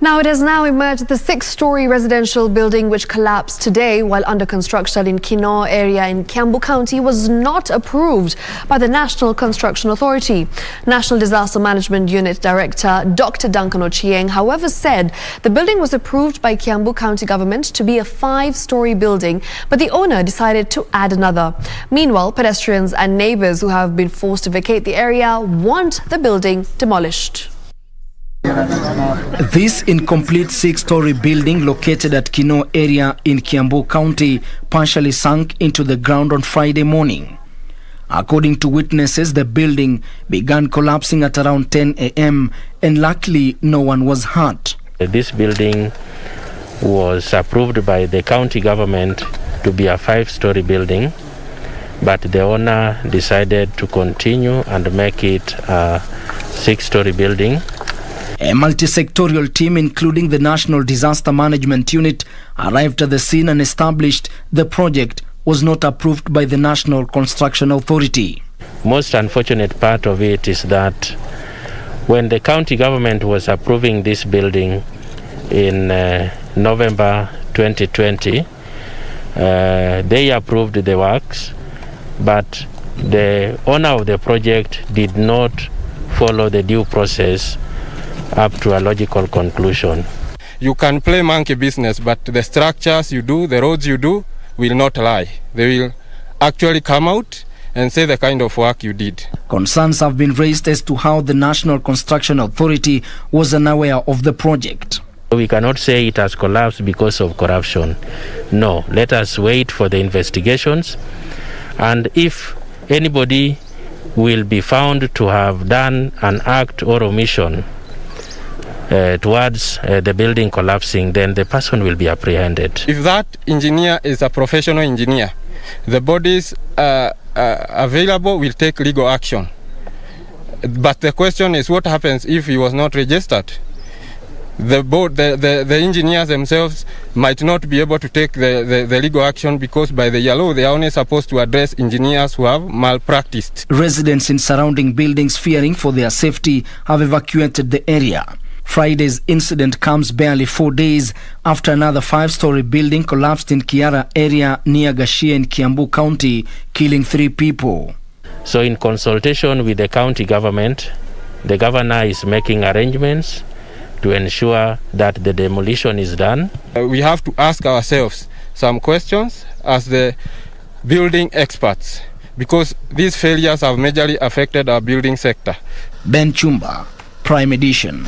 Now it has emerged the six-storey residential building which collapsed today while under construction in Kinoo area in Kiambu County was not approved by the National Construction Authority. National Disaster Management Unit Director Dr. Duncan Ochieng, however, said the building was approved by Kiambu County government to be a 5-storey building, but the owner decided to add another. Meanwhile, pedestrians and neighbours who have been forced to vacate the area want the building demolished. This incomplete 6-storey building located at Kinoo area in Kiambu County partially sunk into the ground on Friday morning. According to witnesses, the building began collapsing at around 10 a.m. and luckily no one was hurt. This building was approved by the county government to be a 5-storey building, but the owner decided to continue and make it a 6-storey building. A multi-sectorial team, including the National Disaster Management Unit, arrived at the scene and established the project was not approved by the National Construction Authority. Most unfortunate part of it is that when the county government was approving this building in November 2020, they approved the works, but the owner of the project did not follow the due process up to a logical conclusion. You can play monkey business, but the structures you do, the roads you do, will not lie. They will actually come out and say the kind of work you did. Concerns have been raised as to how the National Construction Authority was unaware of the project. We cannot say it has collapsed because of corruption. No, let us wait for the investigations, and if anybody will be found to have done an act or omission towards the building collapsing, then the person will be apprehended. If that engineer is a professional engineer, the bodies available will take legal action. But the question is, what happens if he was not registered? The engineers themselves might not be able to take the legal action because by the law they are only supposed to address engineers who have malpracticed. Residents in surrounding buildings, fearing for their safety, have evacuated the area. Friday's incident comes barely 4 days after another 5-storey building collapsed in Kiara area near Gashia in Kiambu County, killing 3 people. So in consultation with the county government, the governor is making arrangements to ensure that the demolition is done. We have to ask ourselves some questions as the building experts, because these failures have majorly affected our building sector. Ben Chumba, Prime Edition.